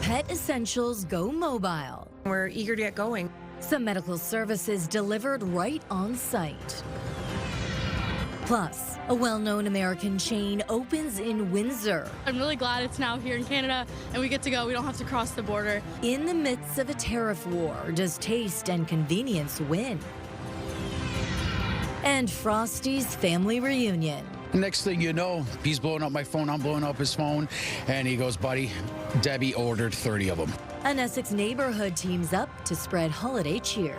pet essentials go mobile. We're eager to get going. Some medical services delivered right on site. Plus, a well-known American chain opens in Windsor. I'm really glad it's now here in Canada and we get to go. We don't have to cross the border. In the midst of a tariff war, does taste and convenience win? And Frosty's family reunion. Next thing you know, he's blowing up my phone, I'm blowing up his phone, and he goes, buddy, Debbie ordered 30 of them. An Essex neighborhood teams up to spread holiday cheer.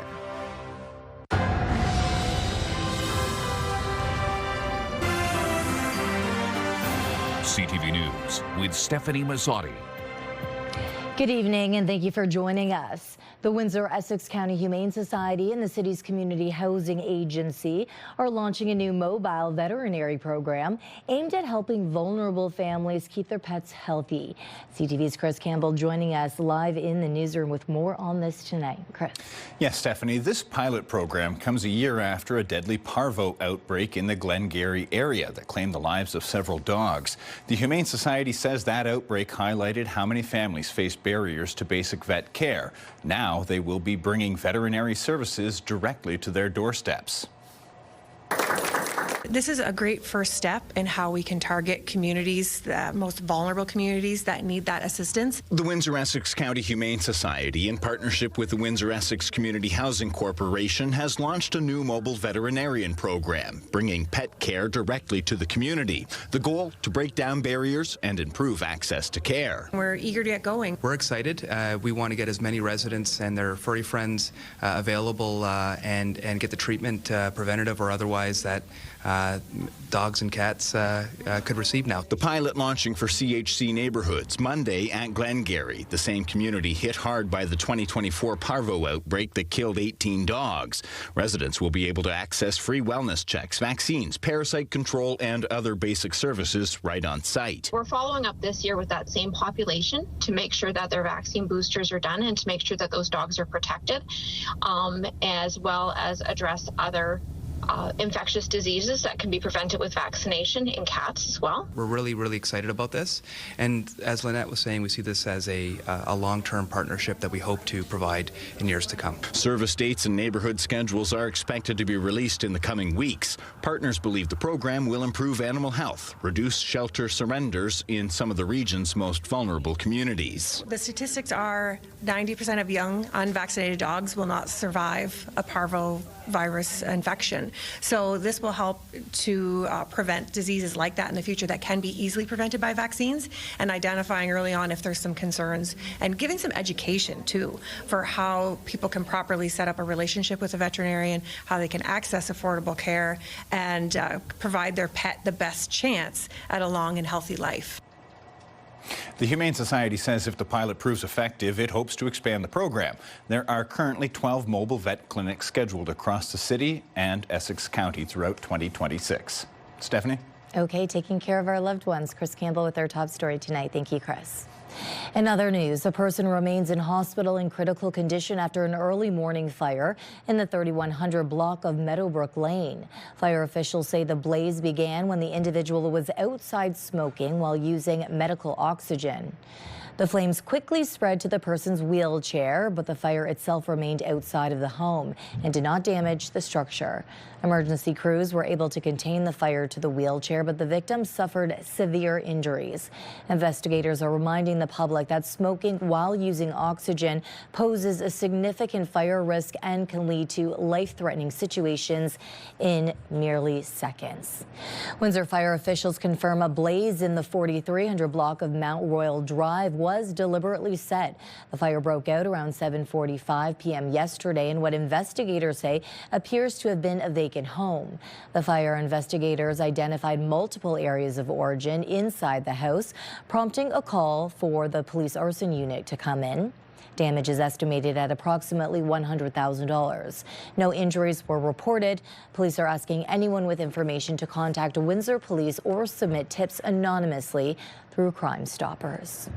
CTV News with Stefanie Masotti. Good evening and thank you for joining us. The Windsor-Essex County Humane Society and the city's Community Housing Agency are launching a new mobile veterinary program aimed at helping vulnerable families keep their pets healthy. CTV's Chris Campbell joining us live in the newsroom with more on this tonight. Chris. Yes, Stefanie, this pilot program comes a year after a deadly parvo outbreak in the Glengarry area that claimed the lives of several dogs. The Humane Society says that outbreak highlighted how many families face barriers to basic vet care. Now they will be bringing veterinary services directly to their doorsteps. This is a great first step in how we can target communities, the most vulnerable communities that need that assistance. The Windsor-Essex County Humane Society, in partnership with the Windsor-Essex Community Housing Corporation, has launched a new mobile veterinarian program, bringing pet care directly to the community. The goal, to break down barriers and improve access to care. We're eager to get going. We're excited. We want to get as many residents and their furry friends available and get the treatment, preventative or otherwise, that dogs and cats could receive now. The pilot launching for CHC neighborhoods Monday at Glengarry, the same community hit hard by the 2024 parvo outbreak that killed 18 dogs. Residents will be able to access free wellness checks, vaccines, parasite control, and other basic services right on site. We're following up this year with that same population to make sure that their vaccine boosters are done and to make sure that those dogs are protected, as well as address other infectious diseases that can be prevented with vaccination in cats as well. We're really excited about this, and as Lynette was saying, we see this as a long-term partnership that we hope to provide in years to come. Service dates and neighborhood schedules are expected to be released in the coming weeks. Partners believe the program will improve animal health, reduce shelter surrenders in some of the region's most vulnerable communities. The statistics are 90% of young unvaccinated dogs will not survive a parvo virus infection. So this will help to prevent diseases like that in the future that can be easily prevented by vaccines, and identifying early on if there's some concerns and giving some education too for how people can properly set up a relationship with a veterinarian, how they can access affordable care and provide their pet the best chance at a long and healthy life. The Humane Society says if the pilot proves effective, it hopes to expand the program. There are currently 12 mobile vet clinics scheduled across the city and Essex County throughout 2026. Stefanie? Okay, taking care of our loved ones. Chris Campbell with our top story tonight. Thank you, Chris. In other news, a person remains in hospital in critical condition after an early morning fire in the 3100 block of Meadowbrook Lane. Fire officials say the blaze began when the individual was outside smoking while using medical oxygen. The flames quickly spread to the person's wheelchair, but the fire itself remained outside of the home and did not damage the structure. Emergency crews were able to contain the fire to the wheelchair, but the victim suffered severe injuries. Investigators are reminding the public that smoking while using oxygen poses a significant fire risk and can lead to life-threatening situations in merely seconds. Windsor fire officials confirm a blaze in the 4300 block of Mount Royal Drive was deliberately set. The fire broke out around 7:45 p.m. yesterday in what investigators say appears to have been a vacant home. The fire investigators identified multiple areas of origin inside the house, prompting a call for the police arson unit to come in. Damage is estimated at approximately $100,000. No injuries were reported. Police are asking anyone with information to contact Windsor Police or submit tips anonymously through Crime Stoppers.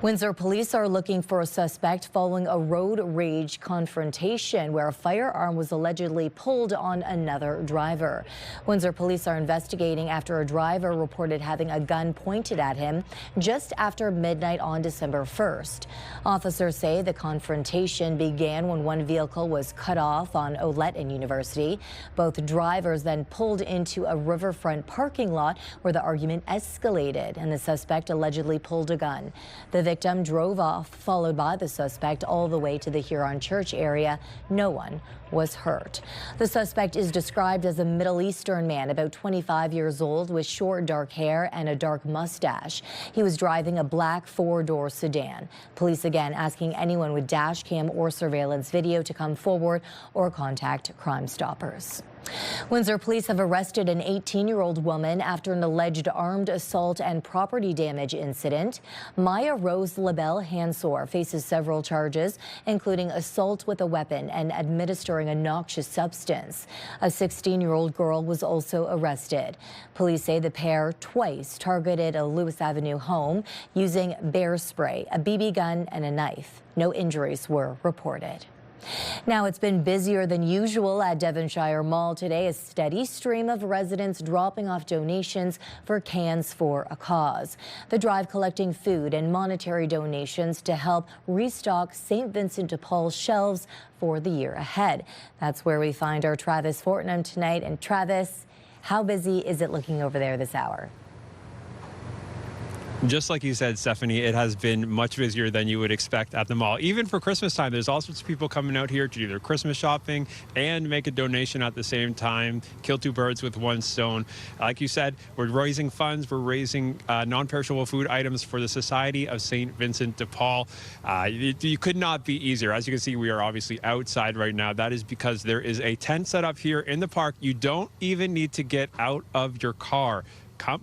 Windsor police are looking for a suspect following a road rage confrontation where a firearm was allegedly pulled on another driver. Windsor police are investigating after a driver reported having a gun pointed at him just after midnight on December 1st. Officers say the confrontation began when one vehicle was cut off on Olette and University. Both drivers then pulled into a riverfront parking lot where the argument escalated and the suspect allegedly pulled a gun. The victim drove off, followed by the suspect all the way to the Huron Church area. No one was hurt. The suspect is described as a Middle Eastern man, about 25 years old, with short dark hair and a dark mustache. He was driving a black four-door sedan. Police again asking anyone with dash cam or surveillance video to come forward or contact Crime Stoppers. Windsor police have arrested an 18-year-old woman after an alleged armed assault and property damage incident. Maya Rose LaBelle Hansor faces several charges, including assault with a weapon and administering a noxious substance. A 16-year-old girl was also arrested. Police say the pair twice targeted a Lewis Avenue home using bear spray, a BB gun, and a knife. No injuries were reported. Now, it's been busier than usual at Devonshire Mall today. A steady stream of residents dropping off donations for Cans for a Cause. The drive collecting food and monetary donations to help restock St. Vincent de Paul's shelves for the year ahead. That's where we find our Travis Fortnum tonight. And Travis, how busy is it looking over there this hour? Just like you said, Stephanie, it has been much busier than you would expect at the mall. Even for Christmas time, there's all sorts of people coming out here to do their Christmas shopping and make a donation at the same time. Kill two birds with one stone. Like you said, we're raising funds. We're raising non-perishable food items for the Society of St. Vincent de Paul. You could not be easier. As you can see, we are obviously outside right now. That is because there is a tent set up here in the park. You don't even need to get out of your car.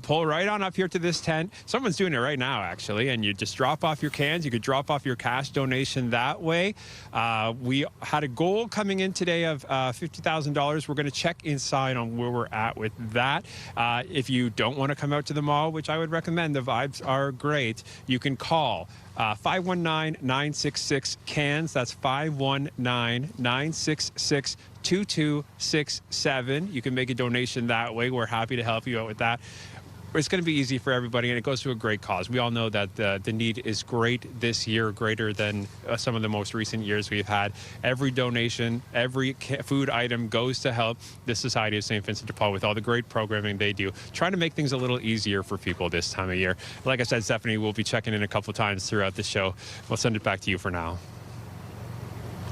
Pull right on up here to this tent. Someone's doing it right now, actually, and you just drop off your cans. You could drop off your cash donation that way. We had a goal coming in today of $50,000. We're going to check inside on where we're at with that. If you don't want to come out to the mall, which I would recommend, the vibes are great, you can call 519-966-CANS. That's 519-966-2267. You can make a donation that way. We're happy to help you out with that. It's going to be easy for everybody, and it goes to a great cause. We all know that the need is great this year, greater than some of the most recent years we've had. Every donation, every food item goes to help the Society of St. Vincent de Paul with all the great programming they do, trying to make things a little easier for people this time of year. Like I said, Stephanie, we'll be checking in a couple times throughout the show. We'll send it back to you for now.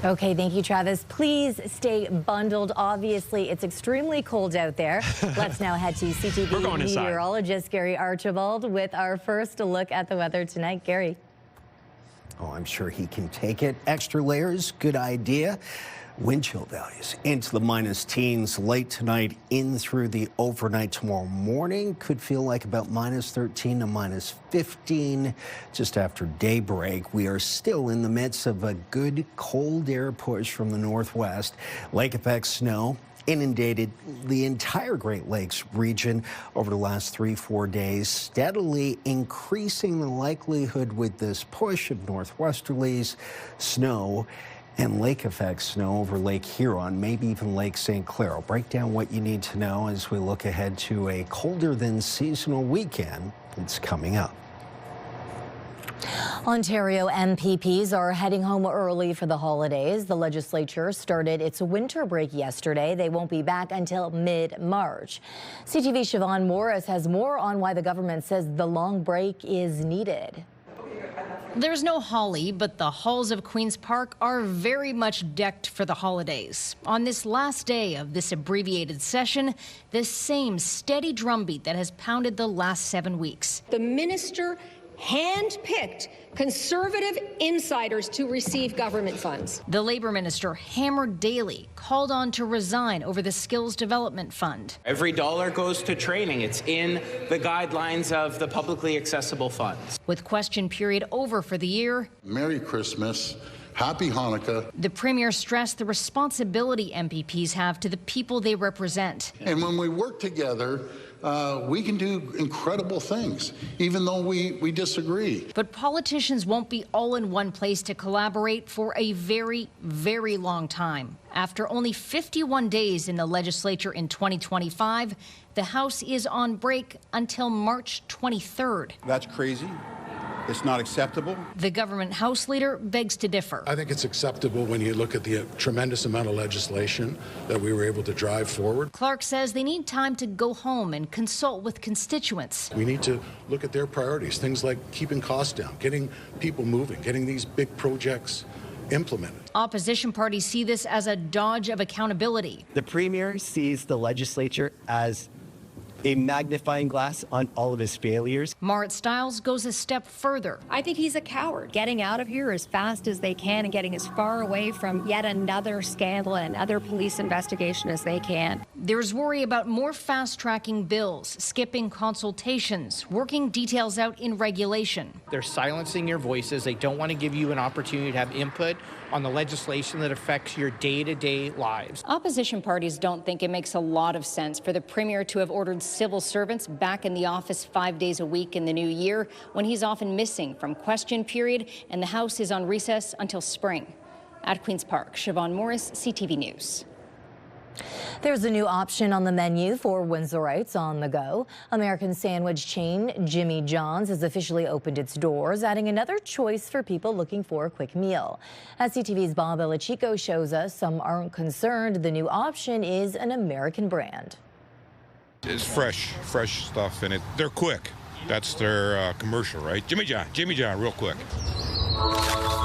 Okay, thank you, Travis. Please stay bundled. Obviously, it's extremely cold out there. Let's now head to CTV meteorologist Gary Archibald with our first look at the weather tonight. Gary. Oh, I'm sure he can take it. Extra layers, good idea. Wind chill values into the minus teens late tonight in through the overnight tomorrow morning. Could feel like about minus 13 to minus 15 just after daybreak. We are still in the midst of a good cold air push from the northwest. Lake effect snow inundated the entire Great Lakes region over the last 3-4 days, steadily increasing the likelihood with this push of northwesterlies, snow, and lake effect snow over Lake Huron, maybe even Lake St. Clair. I'll break down what you need to know as we look ahead to a colder than seasonal weekend that's coming up. Ontario MPPs are heading home early for the holidays. The legislature started its winter break yesterday. They won't be back until mid-March. CTV's Siobhan Morris has more on why the government says the long break is needed. There's no holly, but the halls of Queen's Park are very much decked for the holidays. On this last day of this abbreviated session, the same steady drumbeat that has pounded the last 7 weeks. The minister hand-picked conservative insiders to receive government funds. The Labour minister hammered daily, called on to resign over the Skills Development Fund. Every dollar goes to training. It's in the guidelines of the publicly accessible funds. With question period over for the year, Merry Christmas. Happy Hanukkah. The Premier stressed the responsibility MPPs have to the people they represent. And when we work together, we can do incredible things, even though we disagree. But politicians won't be all in one place to collaborate for a very, very long time. After only 51 days in the legislature in 2025, the House is on break until March 23rd. That's crazy. It's not acceptable. The government House leader begs to differ. I think it's acceptable when you look at the tremendous amount of legislation that we were able to drive forward. Clark says they need time to go home and consult with constituents. We need to look at their priorities, things like keeping costs down, getting people moving, getting these big projects implemented. Opposition parties see this as a dodge of accountability. The Premier sees the legislature as a magnifying glass on all of his failures. Marit Stiles goes a step further. I think he's a coward, getting out of here as fast as they can and getting as far away from yet another scandal and another police investigation as they can. There's worry about more fast-tracking bills, skipping consultations, working details out in regulation. They're silencing your voices. They don't want to give you an opportunity to have input on the legislation that affects your day-to-day lives. Opposition parties don't think it makes a lot of sense for the Premier to have ordered civil servants back in the office 5 days a week in the new year when he's often missing from question period and the House is on recess until spring. At Queen's Park, Siobhan Morris, CTV News. There's a new option on the menu for Windsorites on the go. American sandwich chain Jimmy John's has officially opened its doors, adding another choice for people looking for a quick meal. As CTV's Bob Elachico shows us, some aren't concerned the new option is an American brand. It's fresh stuff in it. They're quick. That's their commercial, right? Jimmy John, real quick.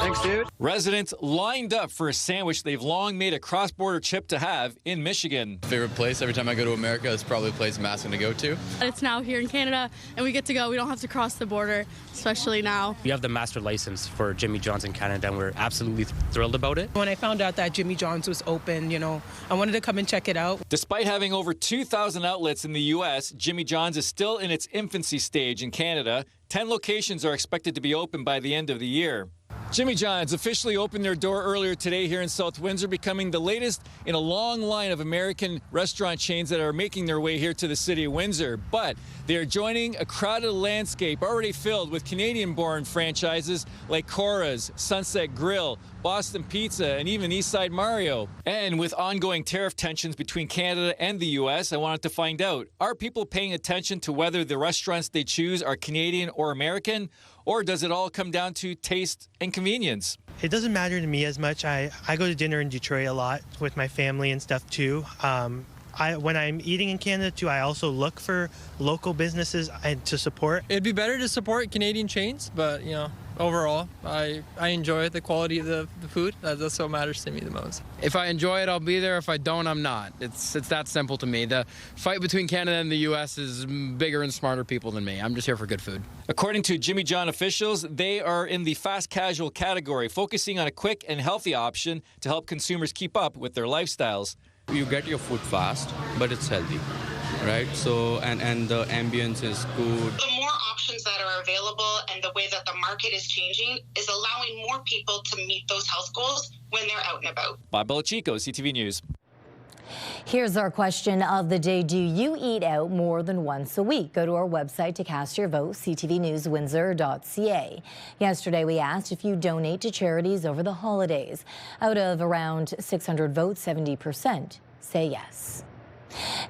Thanks, dude. Residents lined up for a sandwich they've long made a cross-border trip to have in Michigan. Favorite place every time I go to America is probably a place I'm asking to go to. It's now here in Canada, and we get to go. We don't have to cross the border, especially now. We have the master license for Jimmy John's in Canada, and we're absolutely thrilled about it. When I found out that Jimmy John's was open, I wanted to come and check it out. Despite having over 2,000 outlets in the U.S., Jimmy John's is still in its infancy stage in Canada. 10 locations are expected to be open by the end of the year. Jimmy John's officially opened their door earlier today here in South Windsor, becoming the latest in a long line of American restaurant chains that are making their way here to the city of Windsor. But they are joining a crowded landscape already filled with Canadian-born franchises like Cora's, Sunset Grill, Boston Pizza, and even Eastside Mario. And with ongoing tariff tensions between Canada and the U.S., I wanted to find out, are people paying attention to whether the restaurants they choose are Canadian or American? Or does it all come down to taste and convenience? It doesn't matter to me as much. I go to dinner in Detroit a lot with my family and stuff too. When I'm eating in Canada too, I also look for local businesses to support. It'd be better to support Canadian chains, but overall, I enjoy the quality of the food. That's what matters to me the most. If I enjoy it, I'll be there. If I don't, I'm not. It's that simple to me. The fight between Canada and the U.S. is bigger and smarter people than me. I'm just here for good food. According to Jimmy John officials, they are in the fast casual category, focusing on a quick and healthy option to help consumers keep up with their lifestyles. You get your food fast, but it's healthy, right? So, and the ambience is good. The more options that are available and the way that the market is changing is allowing more people to meet those health goals when they're out and about. Bob Belichico, CTV News. Here's our question of the day. Do you eat out more than once a week? Go to our website to cast your vote, ctvnewswindsor.ca. Yesterday, we asked if you donate to charities over the holidays. Out of around 600 votes, 70% say yes.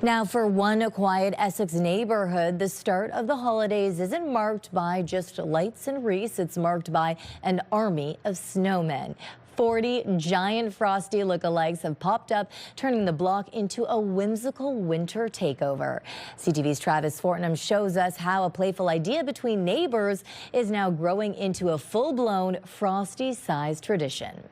Now, for one quiet Essex neighborhood, the start of the holidays isn't marked by just lights and wreaths. It's marked by an army of snowmen. 40 giant frosty lookalikes have popped up, turning the block into a whimsical winter takeover. CTV's Travis Fortnum shows us how a playful idea between neighbors is now growing into a full-blown frosty-sized tradition.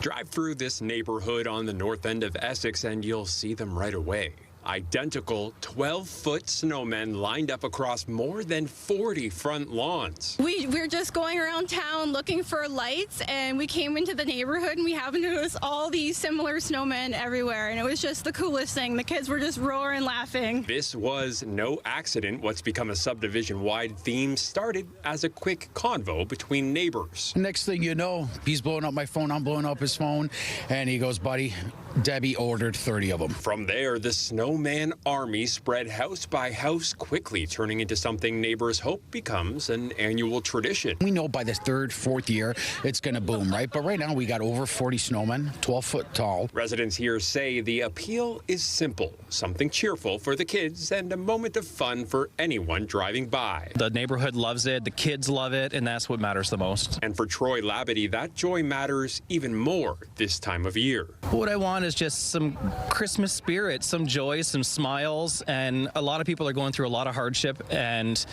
Drive through this neighborhood on the north end of Essex and you'll see them right away. Identical 12-foot snowmen lined up across more than 40 front lawns. We're just going around town looking for lights, and we came into the neighborhood and we happened to notice all these similar snowmen everywhere, and it was just the coolest thing. The kids were just roaring laughing. This was no accident. What's become a subdivision-wide theme started as a quick convo between neighbors. Next thing you know, he's blowing up my phone, I'm blowing up his phone, and he goes, buddy, Debbie ordered 30 of them. From there, the snowman army spread house by house, quickly turning into something neighbors hope becomes an annual tradition. We know by the third, fourth year, it's going to boom, right? But right now, we got over 40 snowmen, 12 foot tall. Residents here say the appeal is simple, something cheerful for the kids and a moment of fun for anyone driving by. The neighborhood loves it, the kids love it, and that's what matters the most. And for Troy Labadie, that joy matters even more this time of year. What I want is just some Christmas spirit, some joy, some smiles, and a lot of people are going through a lot of hardship, and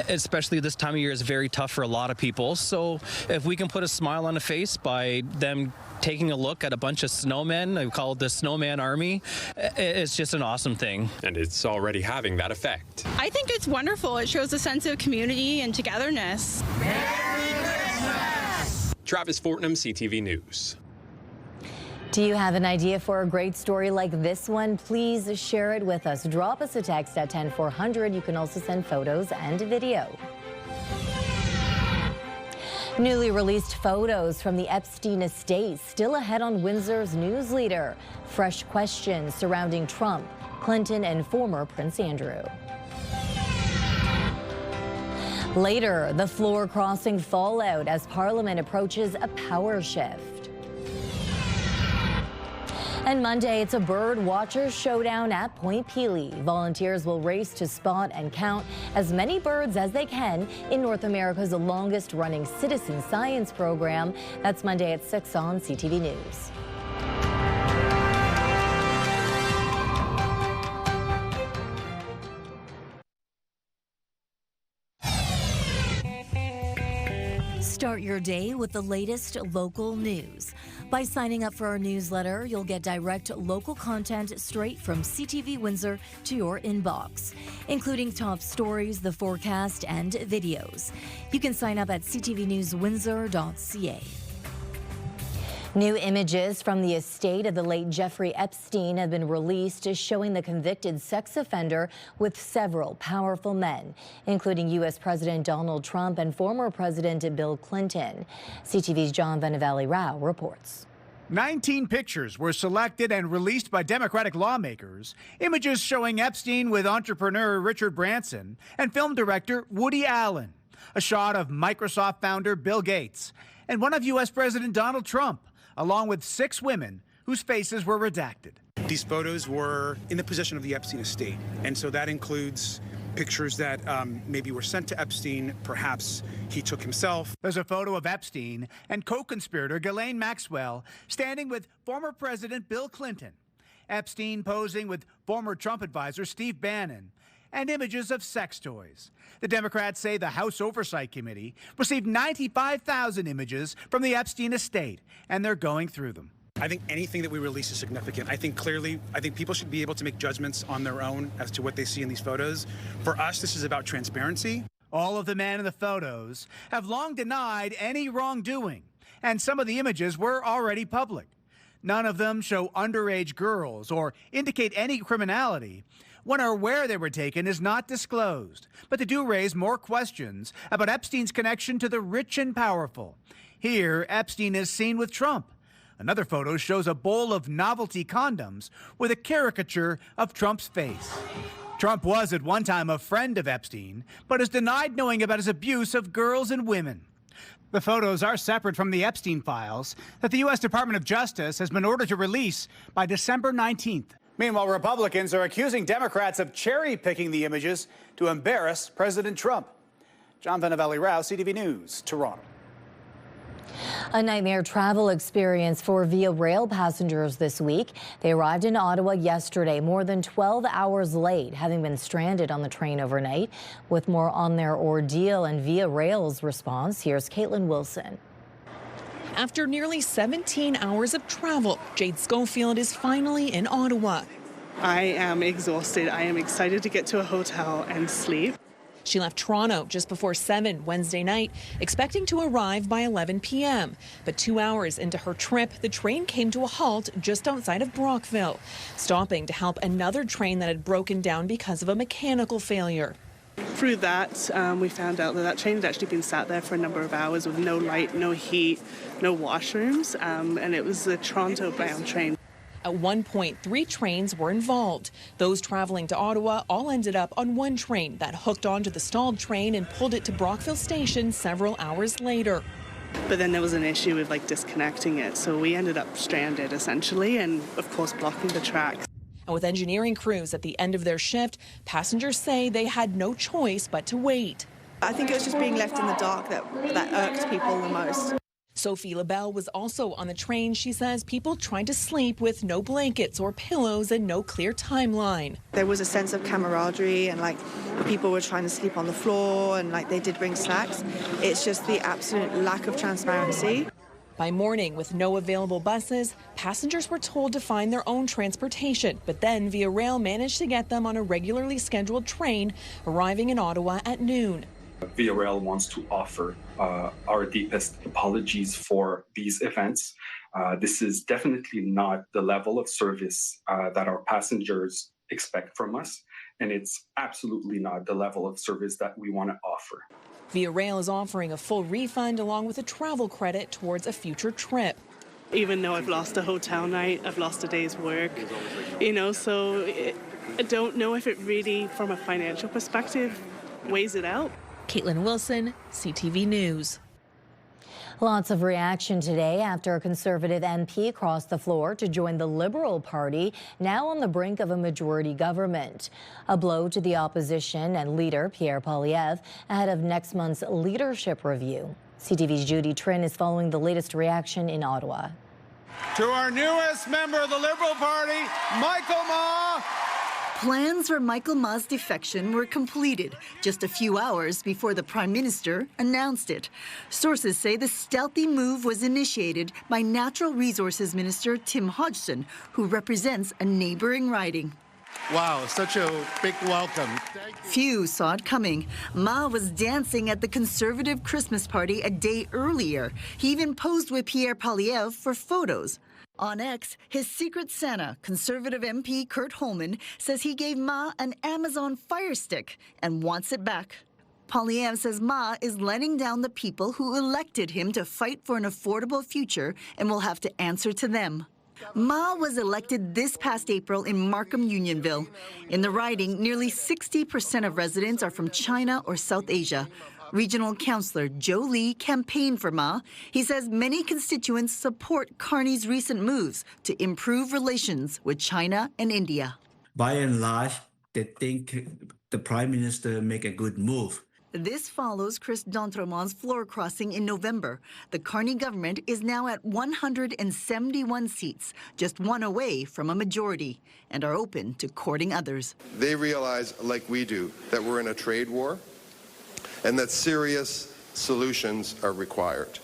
especially this time of year is very tough for a lot of people. So if we can put a smile on a face by them taking a look at a bunch of snowmen, I call it the Snowman Army, it's just an awesome thing. And it's already having that effect. I think it's wonderful. It shows a sense of community and togetherness. Merry Christmas! Travis Fortnum, CTV News. Do you have an idea for a great story like this one? Please share it with us. Drop us a text at 10400. You can also send photos and video. Newly released photos from the Epstein estate still ahead on Windsor's news leader. Fresh questions surrounding Trump, Clinton, and former Prince Andrew. Later, the floor crossing fallout as Parliament approaches a power shift. And Monday, it's a bird watchers showdown at Point Pelee. Volunteers will race to spot and count as many birds as they can in North America's longest running citizen science program. That's Monday at 6 on CTV News. Start your day with the latest local news. By signing up for our newsletter, you'll get direct local content straight from CTV Windsor to your inbox, including top stories, the forecast, and videos. You can sign up at ctvnewswindsor.ca. New images from the estate of the late Jeffrey Epstein have been released showing the convicted sex offender with several powerful men, including U.S. President Donald Trump and former President Bill Clinton. CTV's John Vanavalley-Rao reports. 19 pictures were selected and released by Democratic lawmakers. Images showing Epstein with entrepreneur Richard Branson and film director Woody Allen. A shot of Microsoft founder Bill Gates and one of U.S. President Donald Trump, along with 6 women whose faces were redacted. These photos were in the possession of the Epstein estate, and so that includes pictures that maybe were sent to Epstein, perhaps he took himself. There's a photo of Epstein and co-conspirator Ghislaine Maxwell standing with former President Bill Clinton, Epstein posing with former Trump advisor Steve Bannon, and images of sex toys. The Democrats say the House Oversight Committee received 95,000 images from the Epstein estate, and they're going through them. I think anything that we release is significant. I think people should be able to make judgments on their own as to what they see in these photos. For us, this is about transparency. All of the men in the photos have long denied any wrongdoing, and some of the images were already public. None of them show underage girls or indicate any criminality. When or where they were taken is not disclosed, but they do raise more questions about Epstein's connection to the rich and powerful. Here, Epstein is seen with Trump. Another photo shows a bowl of novelty condoms with a caricature of Trump's face. Trump was at one time a friend of Epstein, but has denied knowing about his abuse of girls and women. The photos are separate from the Epstein files that the U.S. Department of Justice has been ordered to release by December 19th. Meanwhile, Republicans are accusing Democrats of cherry-picking the images to embarrass President Trump. John Vanavalley-Rao, CTV News, Toronto. A nightmare travel experience for Via Rail passengers this week. They arrived in Ottawa yesterday, more than 12 hours late, having been stranded on the train overnight. With more on their ordeal and Via Rail's response, here's Caitlin Wilson. After nearly 17 hours of travel, Jade Schofield is finally in Ottawa. I am exhausted. I am excited to get to a hotel and sleep. She left Toronto just before 7 Wednesday night, expecting to arrive by 11 p.m. But 2 hours into her trip, the train came to a halt just outside of Brockville, stopping to help another train that had broken down because of a mechanical failure. Through that, we found out that train had actually been sat there for a number of hours with no light, no heat, no washrooms, and it was a Toronto-bound train. At one point, 3 trains were involved. Those traveling to Ottawa all ended up on one train that hooked onto the stalled train and pulled it to Brockville Station several hours later. But then there was an issue with disconnecting it, so we ended up stranded essentially, and of course blocking the tracks. And with engineering crews at the end of their shift, passengers say they had no choice but to wait. I think it was just being left in the dark that irked people the most. Sophie LaBelle was also on the train. She says people tried to sleep with no blankets or pillows and no clear timeline. There was a sense of camaraderie, and people were trying to sleep on the floor, and they did bring snacks. It's just the absolute lack of transparency. By morning, with no available buses, passengers were told to find their own transportation, but then Via Rail managed to get them on a regularly scheduled train, arriving in Ottawa at noon. Via Rail wants to offer our deepest apologies for these events. This is definitely not the level of service that our passengers expect from us, and it's absolutely not the level of service that we want to offer. Via Rail is offering a full refund along with a travel credit towards a future trip. Even though I've lost a hotel night, I've lost a day's work, so I don't know if it really, from a financial perspective, weighs it out. Caitlin Wilson, CTV News. Lots of reaction today after a Conservative MP crossed the floor to join the Liberal Party, now on the brink of a majority government. A blow to the opposition and leader Pierre Poilievre ahead of next month's leadership review. CTV's Judy Trin is following the latest reaction in Ottawa. To our newest member of the Liberal Party, Michael Ma. Plans for Michael Ma's defection were completed just a few hours before the Prime Minister announced it. Sources say the stealthy move was initiated by Natural Resources Minister Tim Hodgson, who represents a neighbouring riding. Wow, such a big welcome. Few saw it coming. Ma was dancing at the Conservative Christmas party a day earlier. He even posed with Pierre Poilievre for photos. On X, his secret Santa, Conservative MP Kurt Holman, says he gave Ma an Amazon Fire Stick and wants it back. Poilievre says Ma is letting down the people who elected him to fight for an affordable future and will have to answer to them. Ma was elected this past April in Markham Unionville. In the riding, nearly 60% of residents are from China or South Asia. Regional Councillor Joe Lee campaigned for Ma. He says many constituents support Carney's recent moves to improve relations with China and India. By and large, they think the Prime Minister make a good move. This follows Chris d'Entremont's floor crossing in November. The Carney government is now at 171 seats, just one away from a majority, and are open to courting others. They realize, like we do, that we're in a trade war and that serious solutions are required.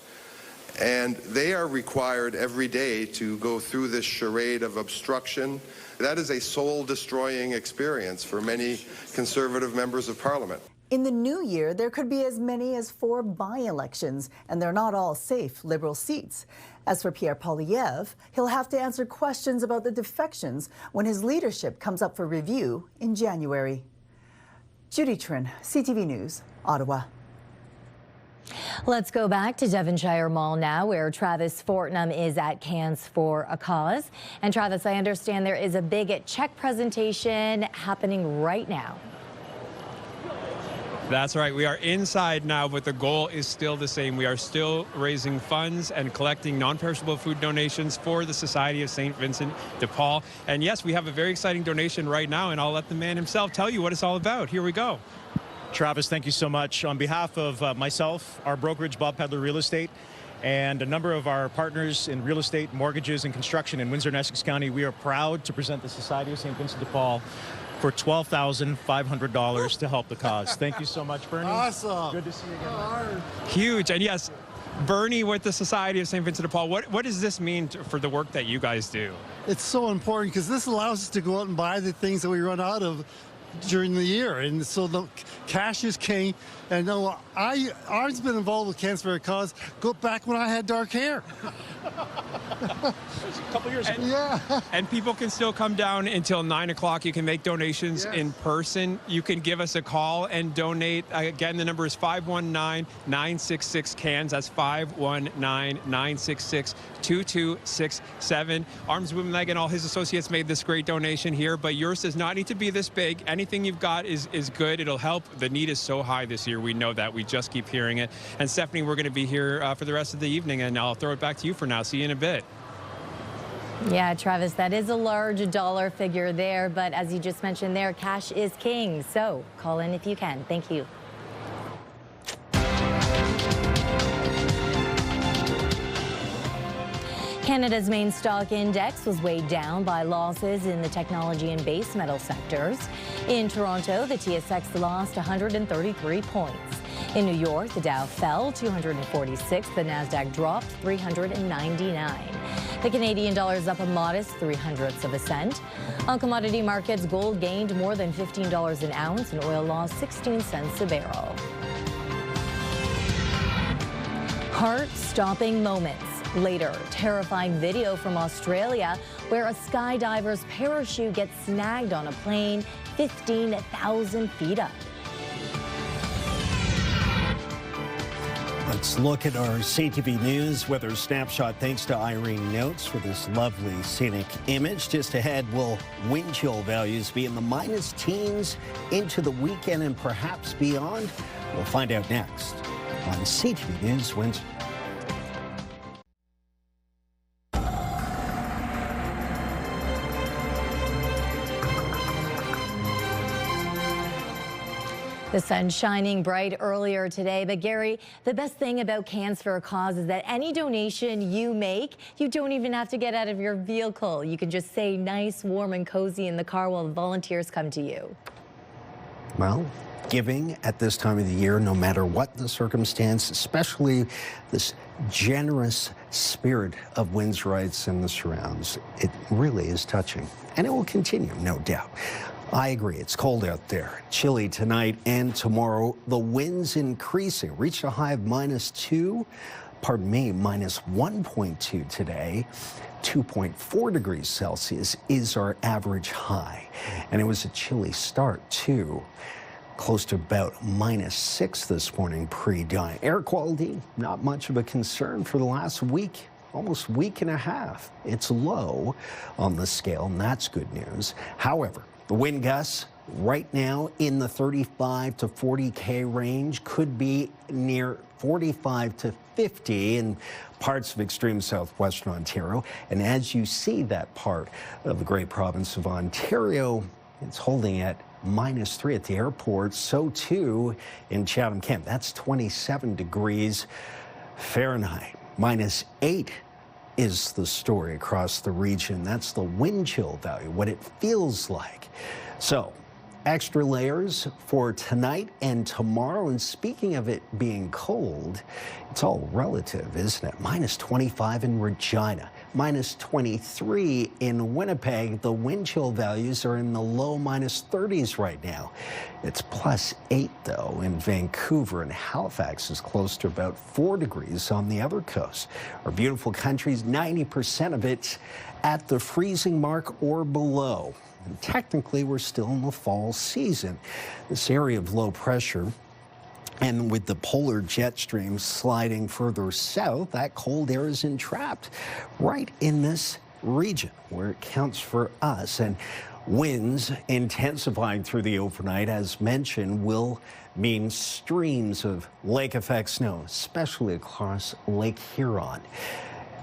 And they are required every day to go through this charade of obstruction. That is a soul-destroying experience for many Conservative members of Parliament. In the new year, there could be as many as 4 by-elections, and they're not all safe Liberal seats. As for Pierre Poilievre, he'll have to answer questions about the defections when his leadership comes up for review in January. Judy Trin, CTV News, Ottawa. Let's go back to Devonshire Mall now, where Travis Fortnum is at Cans for a Cause. And Travis, I understand there is a big check presentation happening right now. That's right. We are inside now, but the goal is still the same. We are still raising funds and collecting non-perishable food donations for the Society of St. Vincent de Paul. And yes, we have a very exciting donation right now, and I'll let the man himself tell you what it's all about. Here we go. Travis, thank you so much. On behalf of myself, our brokerage, Bob Pedler Real Estate, and a number of our partners in real estate, mortgages, and construction in Windsor and Essex County, we are proud to present the Society of St. Vincent de Paul for $12,500 to help the cause. Thank you so much, Bernie. Awesome. Good to see you again. Huge. And yes, Bernie with the Society of St. Vincent de Paul, what does this mean for the work that you guys do? It's so important because this allows us to go out and buy the things that we run out of during the year, and so the cash is king. And I've been involved with Cans for a Cause go back when I had dark hair. A couple years ago. Yeah. And people can still come down until 9 o'clock. You can make donations in person. You can give us a call and donate. Again, the number is 519-966-CANS. That's 519-966-2267. Arms Women Leg and all his associates made this great donation here, but yours does not need to be this big. Anything you've got is good. It'll help. The need is so high this year. We know that. We just keep hearing it. And Stephanie, we're going to be here for the rest of the evening, and I'll throw it back to you for now. See you in a bit. Yeah, Travis, that is a large dollar figure there, but as you just mentioned there, cash is king. So call in if you can. Thank you. Canada's main stock index was weighed down by losses in the technology and base metal sectors. In Toronto, the TSX lost 133 points. In New York, the Dow fell 246. The Nasdaq dropped 399. The Canadian dollar is up a modest 0.03 cents. On commodity markets, gold gained more than $15 an ounce and oil lost 16 cents a barrel. Heart-stopping moments. Later, terrifying video from Australia where a skydiver's parachute gets snagged on a plane 15,000 feet up. Let's look at our CTV News weather snapshot thanks to Irene Notes for this lovely scenic image. Just ahead, will wind chill values be in the minus teens into the weekend and perhaps beyond? We'll find out next on CTV News Windsor. The sun shining bright earlier today, but Gary, the best thing about Cans for a Cause is that any donation you make, you don't even have to get out of your vehicle. You can just stay nice, warm, and cozy in the car while the volunteers come to you. Well, giving at this time of the year, no matter what the circumstance, especially this generous spirit of Windsorites and the surrounds, it really is touching. And it will continue, no doubt. I agree. It's cold out there. Chilly tonight and tomorrow. The winds increasing. Reached a high of minus 1.2 today. 2.4 degrees Celsius is our average high. And it was a chilly start, too. Close to about minus 6 this morning pre-dawn. Air quality, not much of a concern for the last week. Almost week and a half. It's low on the scale, and that's good news. However, the wind gusts right now in the 35 to 40K range, could be near 45 to 50 in parts of extreme southwestern Ontario. And as you see that part of the great province of Ontario, it's holding at minus 3 at the airport. So too in Chatham-Kent. That's 27 degrees Fahrenheit. Minus 8 is the story across the region. That's the wind chill value, what it feels like. So, extra layers for tonight and tomorrow. And speaking of it being cold, it's all relative, isn't it? Minus 25 in Regina, minus 23 in Winnipeg. The wind chill values are in the low minus 30s right now. It's plus 8, though, in Vancouver, and Halifax is close to about 4 degrees on the other coast. Our beautiful country's 90% of it at the freezing mark or below. And technically, we're still in the fall season. This area of low pressure, and with the polar jet stream sliding further south, that cold air is entrapped right in this region where it counts for us. And winds intensifying through the overnight, as mentioned, will mean streams of lake effect snow, especially across Lake Huron.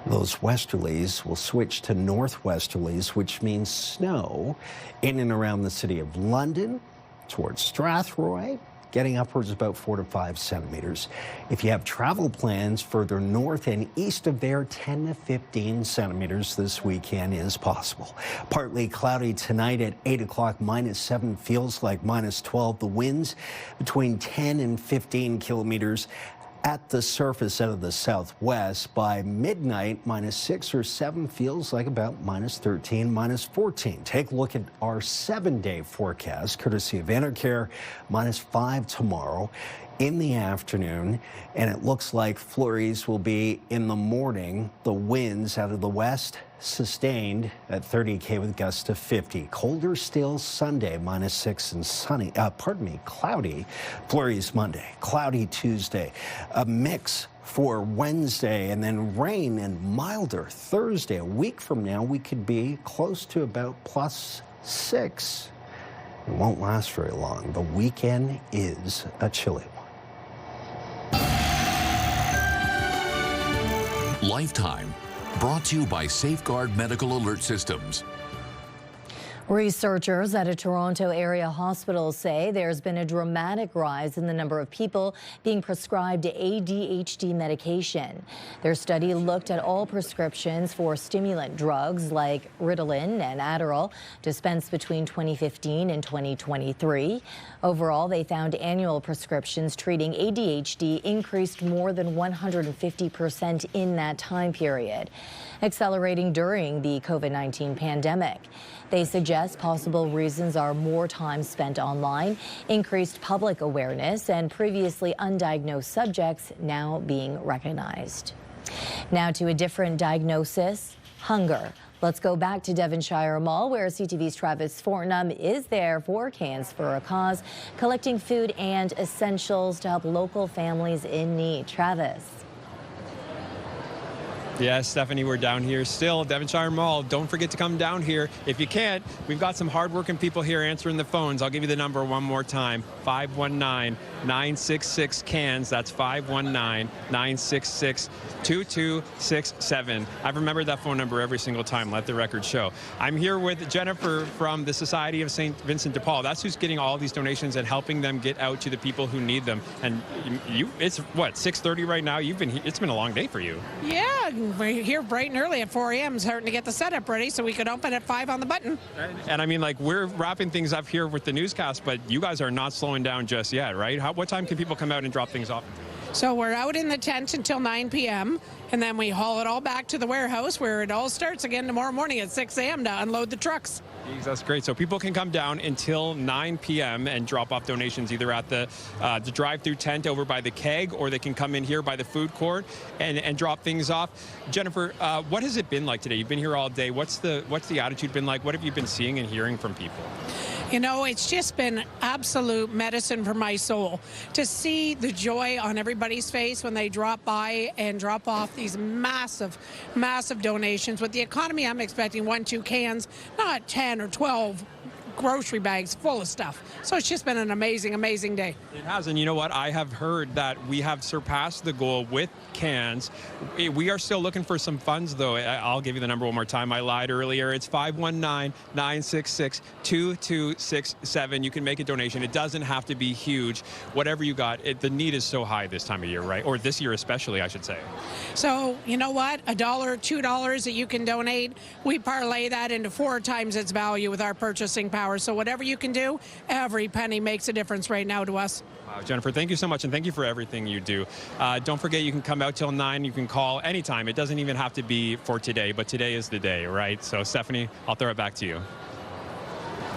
Those westerlies will switch to northwesterlies, which means snow in and around the city of London, towards Strathroy, getting upwards about 4 to 5 centimeters. If you have travel plans further north and east of there, 10 to 15 centimeters this weekend is possible. Partly cloudy tonight at 8 o'clock, minus 7, feels like minus 12. The winds between 10 and 15 kilometers At the surface out of the southwest, by midnight, -6 or 7 feels like about -13, -14. Take a look at our 7-day forecast, courtesy of Intercare, -5 tomorrow in the afternoon, and it looks like flurries will be in the morning. The winds out of the west sustained at 30 with gusts to 50. Colder still Sunday, -6 and sunny, cloudy. Flurries Monday, cloudy Tuesday. A mix for Wednesday, and then rain and milder Thursday. A week from now, we could be close to about +6. It won't last very long. The weekend is a chilly one. Lifetime, brought to you by Safeguard Medical Alert Systems. Researchers at a Toronto area hospital say there's been a dramatic rise in the number of people being prescribed ADHD medication. Their study looked at all prescriptions for stimulant drugs like Ritalin and Adderall dispensed between 2015 and 2023. Overall, they found annual prescriptions treating ADHD increased more than 150% in that time period, accelerating during the COVID-19 pandemic. They suggest possible reasons are more time spent online, increased public awareness, and previously undiagnosed subjects now being recognized. Now to a different diagnosis, hunger. Let's go back to Devonshire Mall, where CTV's Travis Fortnum is there for Cans for a Cause, collecting food and essentials to help local families in need. Travis. Yes, Stephanie, we're down here still, Devonshire Mall. Don't forget to come down here. If you can't, we've got some hardworking people here answering the phones. I'll give you the number one more time, 519-966-CANS. That's 519-966-2267. I've remembered that phone number every single time, let the record show. I'm here with Jennifer from the Society of St. Vincent de Paul. That's who's getting all these donations and helping them get out to the people who need them. And it's what, 6:30 right now? It's been a long day for you. Yeah. We're here bright and early at 4 a.m. starting to get the setup ready so we could open at 5 on the button. And I mean, like, we're wrapping things up here with the newscast, but you guys are not slowing down just yet, right? What time can people come out and drop things off? So we're out in the tent until 9 p.m. and then we haul it all back to the warehouse where it all starts again tomorrow morning at 6 a.m. to unload the trucks. That's great. So people can come down until 9 p.m. and drop off donations either at the drive-through tent over by the keg, or they can come in here by the food court and drop things off. Jennifer, what has it been like today? You've been here all day. What's the attitude been like? What have you been seeing and hearing from people? You know, it's just been absolute medicine for my soul to see the joy on everybody's face when they drop by and drop off these massive, massive donations. With the economy, I'm expecting 1-2 cans, not 10 or 12 grocery bags full of stuff. So it's just been an amazing, amazing day. It has, and you know what? I have heard that we have surpassed the goal with cans. We are still looking for some funds, though. I'll give you the number one more time. I lied earlier. It's 519-966-2267. You can make a donation. It doesn't have to be huge. Whatever you got, the need is so high this time of year, right? Or this year especially, I should say. So, you know what? $1, $2 that you can donate, we parlay that into 4 times its value with our purchasing power. So whatever you can do, every penny makes a difference right now to us. Wow, Jennifer, thank you so much, and thank you for everything you do. Don't forget, you can come out till 9. You can call anytime. It doesn't even have to be for today, but today is the day, right? So, Stephanie, I'll throw it back to you.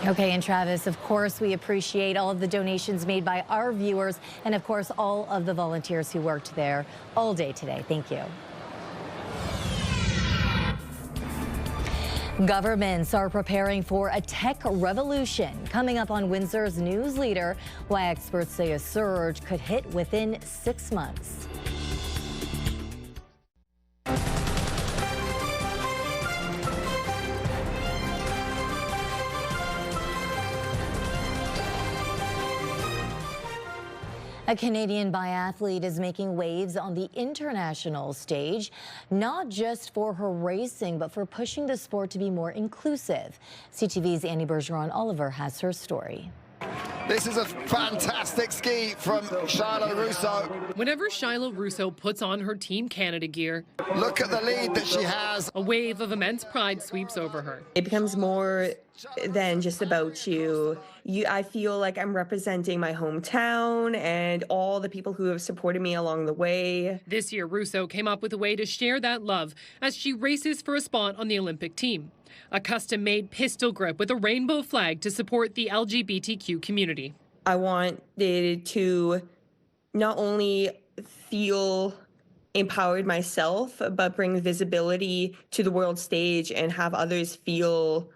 Okay, and Travis, of course, we appreciate all of the donations made by our viewers and, of course, all of the volunteers who worked there all day today. Thank you. Governments are preparing for a tech revolution. Coming up on Windsor's News Leader, why experts say a surge could hit within 6 months. A Canadian biathlete is making waves on the international stage, not just for her racing, but for pushing the sport to be more inclusive. CTV's Annie Bergeron Oliver has her story. This is a fantastic ski from Shiloh Russo. Whenever Shiloh Russo puts on her Team Canada gear, look at the lead that she has. A wave of immense pride sweeps over her. It becomes more than just about you. I feel like I'm representing my hometown and all the people who have supported me along the way. This year, Russo came up with a way to share that love as she races for a spot on the Olympic team. A custom-made pistol grip with a rainbow flag to support the LGBTQ community. I want it to not only feel empowered myself, but bring visibility to the world stage and have others feel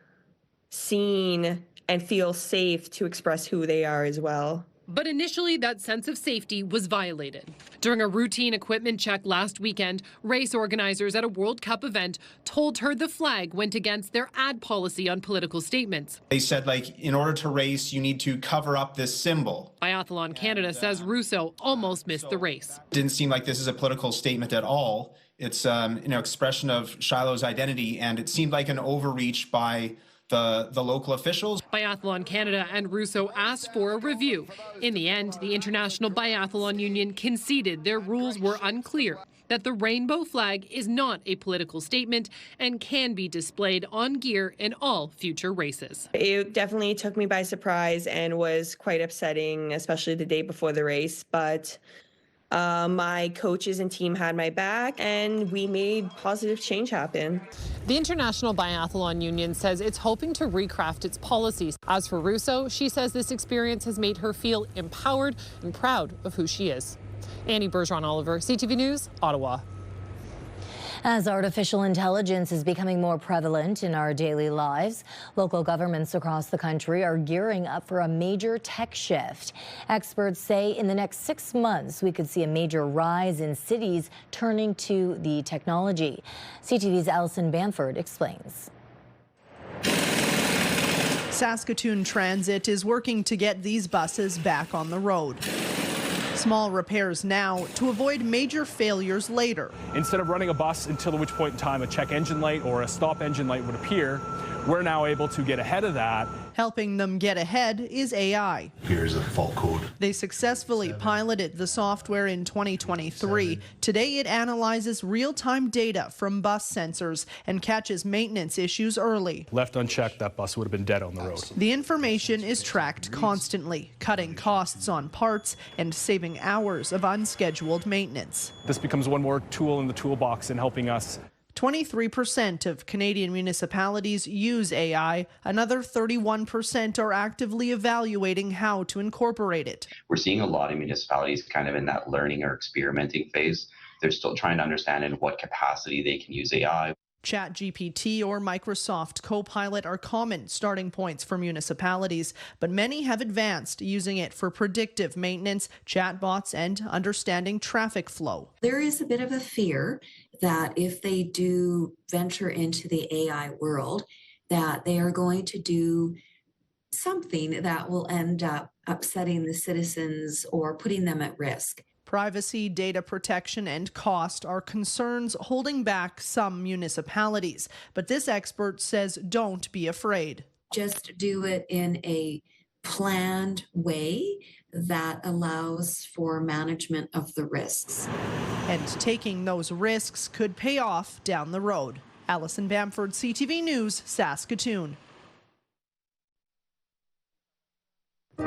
seen and feel safe to express who they are as well. But initially, that sense of safety was violated. During a routine equipment check last weekend, race organizers at a World Cup event told her the flag went against their ad policy on political statements. They said, in order to race, you need to cover up this symbol. Biathlon Canada says Russo almost missed the race. Didn't seem like this is a political statement at all. It's an expression of Shiloh's identity, and it seemed like an overreach by the local officials. Biathlon Canada and Russo asked for a review. In the end, the International Biathlon Union conceded their rules were unclear, that the rainbow flag is not a political statement and can be displayed on gear in all future races. It definitely took me by surprise and was quite upsetting, especially the day before the race, but my coaches and team had my back, and we made positive change happen. The International Biathlon Union says it's hoping to recraft its policies. As for Russo, she says this experience has made her feel empowered and proud of who she is. Annie Bergeron-Oliver, CTV News, Ottawa. As artificial intelligence is becoming more prevalent in our daily lives, local governments across the country are gearing up for a major tech shift. Experts say in the next 6 months, we could see a major rise in cities turning to the technology. CTV's Alison Bamford explains. Saskatoon Transit is working to get these buses back on the road. Small repairs now to avoid major failures later. Instead of running a bus until which point in time a check engine light or a stop engine light would appear, we're now able to get ahead of that. Helping them get ahead is AI. Here's a fault code. They successfully piloted the software in 2023. Today it analyzes real-time data from bus sensors and catches maintenance issues early. Left unchecked, that bus would have been dead on the road. The information is tracked constantly, cutting costs on parts and saving hours of unscheduled maintenance. This becomes one more tool in the toolbox in helping us. 23% of Canadian municipalities use AI. Another 31% are actively evaluating how to incorporate it. We're seeing a lot of municipalities kind of in that learning or experimenting phase. They're still trying to understand in what capacity they can use AI. ChatGPT or Microsoft Copilot are common starting points for municipalities, but many have advanced using it for predictive maintenance, chatbots, and understanding traffic flow. There is a bit of a fear that if they do venture into the AI world, that they are going to do something that will end up upsetting the citizens or putting them at risk. Privacy, data protection, and cost are concerns holding back some municipalities. But this expert says don't be afraid. Just do it in a planned way that allows for management of the risks. And taking those risks could pay off down the road. Alison Bamford, CTV News, Saskatoon.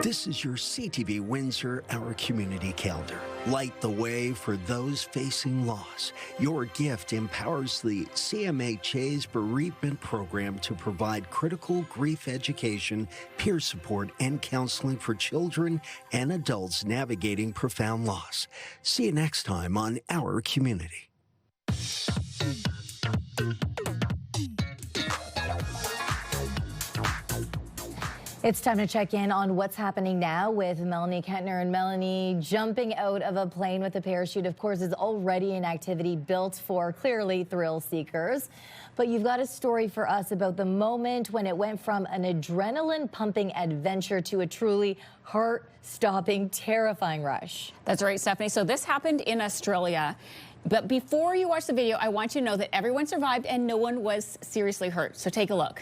This is your CTV Windsor, our community calendar. Light the way for those facing loss. Your gift empowers the CMHA's bereavement program to provide critical grief education, peer support, and counseling for children and adults navigating profound loss. See you next time on Our Community. It's time to check in on what's happening now with Melanie Kentner. And Melanie, jumping out of a plane with a parachute, of course, is already an activity built for clearly thrill seekers. But you've got a story for us about the moment when it went from an adrenaline-pumping adventure to a truly heart-stopping, terrifying rush. That's right, Stephanie. So this happened in Australia. But before you watch the video, I want you to know that everyone survived and no one was seriously hurt. So take a look.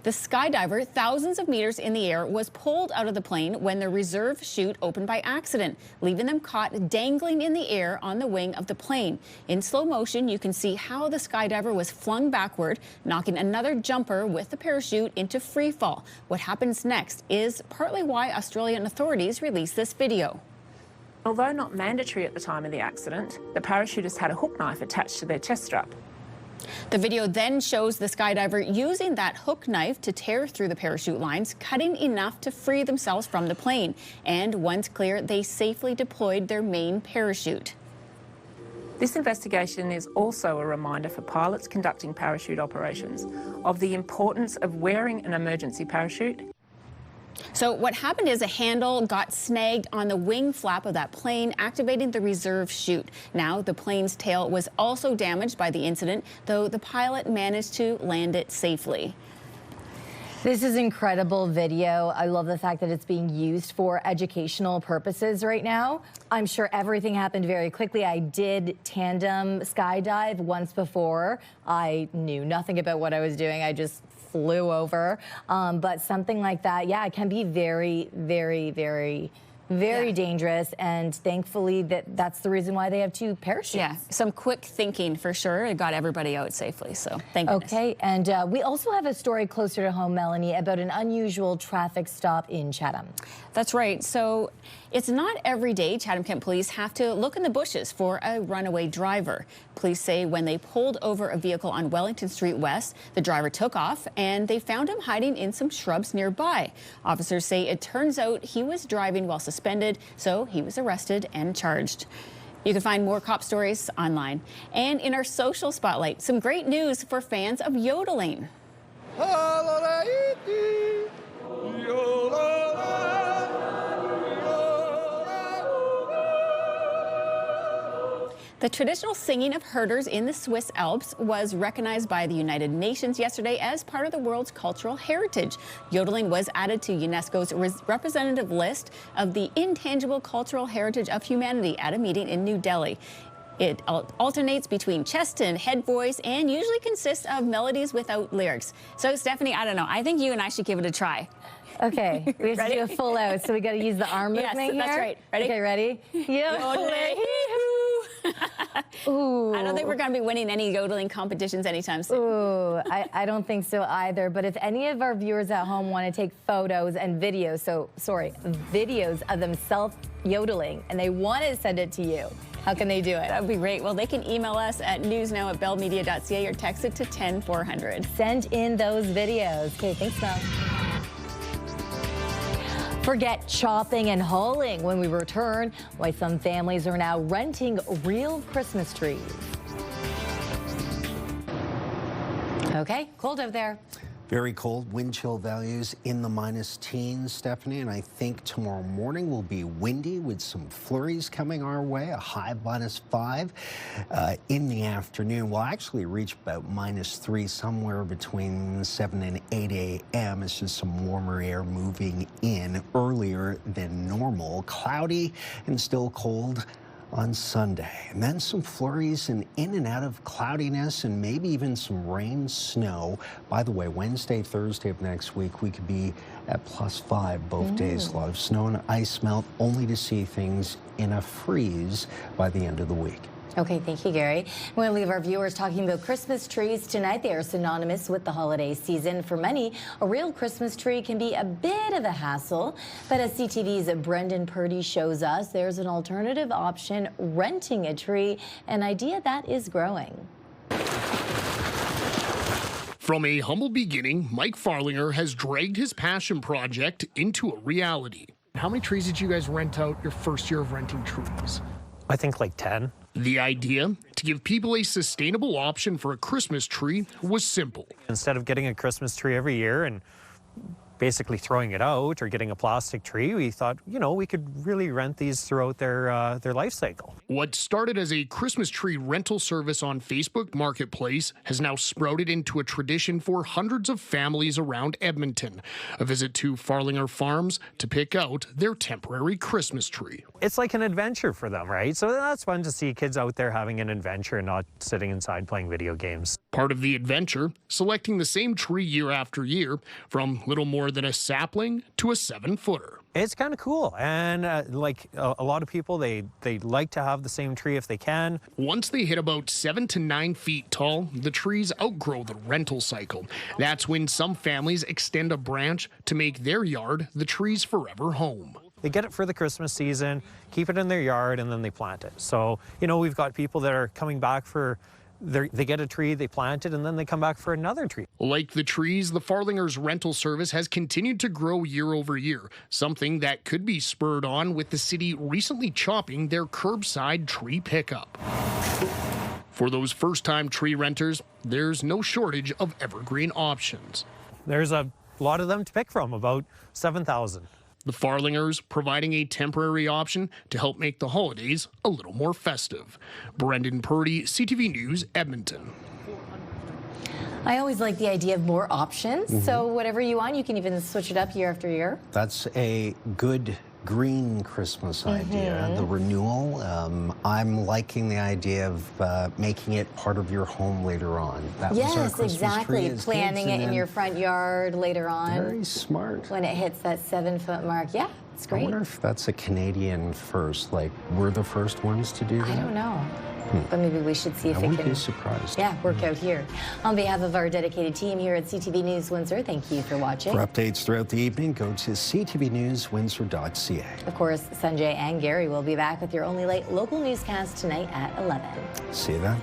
The skydiver, thousands of meters in the air, was pulled out of the plane when the reserve chute opened by accident, leaving them caught dangling in the air on the wing of the plane. In slow motion, you can see how the skydiver was flung backward, knocking another jumper with the parachute into free fall. What happens next is partly why Australian authorities released this video. Although not mandatory at the time of the accident, the parachutists had a hook knife attached to their chest strap. The video then shows the skydiver using that hook knife to tear through the parachute lines, cutting enough to free themselves from the plane. And once clear, they safely deployed their main parachute. This investigation is also a reminder for pilots conducting parachute operations of the importance of wearing an emergency parachute. So what happened is a handle got snagged on the wing flap of that plane, activating the reserve chute. Now the plane's tail was also damaged by the incident, though the pilot managed to land it safely. This is incredible video. I love the fact that it's being used for educational purposes right now. I'm sure everything happened very quickly. I did tandem skydive once before. I knew nothing about what I was doing. I just flew over. But something like that, yeah, it can be very, very, very dangerous, and thankfully that's the reason why they have two parachutes. Yeah, some quick thinking for sure. It got everybody out safely, so thank goodness. Okay, and we also have a story closer to home, Melanie, about an unusual traffic stop in Chatham. That's right. So it's not every day Chatham-Kent police have to look in the bushes for a runaway driver. Police say when they pulled over a vehicle on Wellington Street West, the driver took off and they found him hiding in some shrubs nearby. Officers say it turns out he was driving while suspended, so he was arrested and charged. You can find more cop stories online. And in our social spotlight, some great news for fans of yodeling. The traditional singing of herders in the Swiss Alps was recognized by the United Nations yesterday as part of the world's cultural heritage. Yodeling was added to UNESCO's representative list of the intangible cultural heritage of humanity at a meeting in New Delhi. It alternates between chest and head voice and usually consists of melodies without lyrics. So, Stephanie, I don't know. I think you and I should give it a try. Okay, we have to do a full out, so we got to use the arm movement here. Yes, that's right. Ready? Okay, ready? Ooh. I don't think we're going to be winning any yodeling competitions anytime soon. Ooh, I don't think so either. But if any of our viewers at home want to take photos and videos, videos of themselves yodeling, and they want to send it to you, how can they do it? That would be great. Well, they can email us at newsnow@bellmedia.ca or text it to 10400. Send in those videos. Okay, thanks, Mel. Forget chopping and hauling when we return. Why some families are now renting real Christmas trees. Okay, cold out there. Very cold, wind chill values in the minus teens, Stephanie, and I think tomorrow morning will be windy with some flurries coming our way, a high of -5. In the afternoon, we'll actually reach about -3 somewhere between 7 and 8 a.m. It's just some warmer air moving in earlier than normal. Cloudy and still cold on Sunday, and then some flurries and in and out of cloudiness and maybe even some rain, snow. By the way, Wednesday, Thursday of next week, we could be at +5 both days. A lot of snow and ice melt, only to see things in a freeze by the end of the week. Okay, thank you, Gary. We're going to leave our viewers talking about Christmas trees tonight. They are synonymous with the holiday season. For many, a real Christmas tree can be a bit of a hassle. But as CTV's Brendan Purdy shows us, there's an alternative option, renting a tree, an idea that is growing. From a humble beginning, Mike Farlinger has dragged his passion project into a reality. How many trees did you guys rent out your first year of renting trees? I think like 10. The idea, to give people a sustainable option for a Christmas tree, was simple. Instead of getting a Christmas tree every year and basically throwing it out or getting a plastic tree, we thought, you know, we could really rent these throughout their life cycle. What started as a Christmas tree rental service on Facebook Marketplace has now sprouted into a tradition for hundreds of families around Edmonton. A visit to Farlinger Farms to pick out their temporary Christmas tree. It's like an adventure for them, right? So that's fun to see kids out there having an adventure and not sitting inside playing video games. Part of the adventure, selecting the same tree year after year, from little more than a sapling to a 7-footer. It's kind of cool, and like a lot of people, they like to have the same tree if they can. Once they hit about 7 to 9 feet tall, the trees outgrow the rental cycle. That's when some families extend a branch to make their yard the tree's forever home. They get it for the Christmas season, keep it in their yard, and then they plant it. So, you know, we've got people that are coming back for they get a tree, they plant it, and then they come back for another tree. Like the trees, the Farlinger's rental service has continued to grow year over year, something that could be spurred on with the city recently chopping their curbside tree pickup. For those first-time tree renters, there's no shortage of evergreen options. There's a lot of them to pick from, about 7,000. The Farlingers providing a temporary option to help make the holidays a little more festive. Brendan Purdy, CTV News, Edmonton. I always like the idea of more options. So whatever you want, you can even switch it up year after year. That's a good green Christmas idea, the renewal. I'm liking the idea of making it part of your home later on. That was our Christmas exactly. Tree Planting it in your front yard later on. Very smart. When it hits that 7-foot mark. Yeah, it's great. I wonder if that's a Canadian first. Like, we're the first ones to do that? I don't know. But maybe we should see if I it can wouldn't be surprised. work out here. On behalf of our dedicated team here at CTV News Windsor, thank you for watching. For updates throughout the evening, go to ctvnewswindsor.ca. Of course, Sanjay and Gary will be back with your only late local newscast tonight at 11. See you then.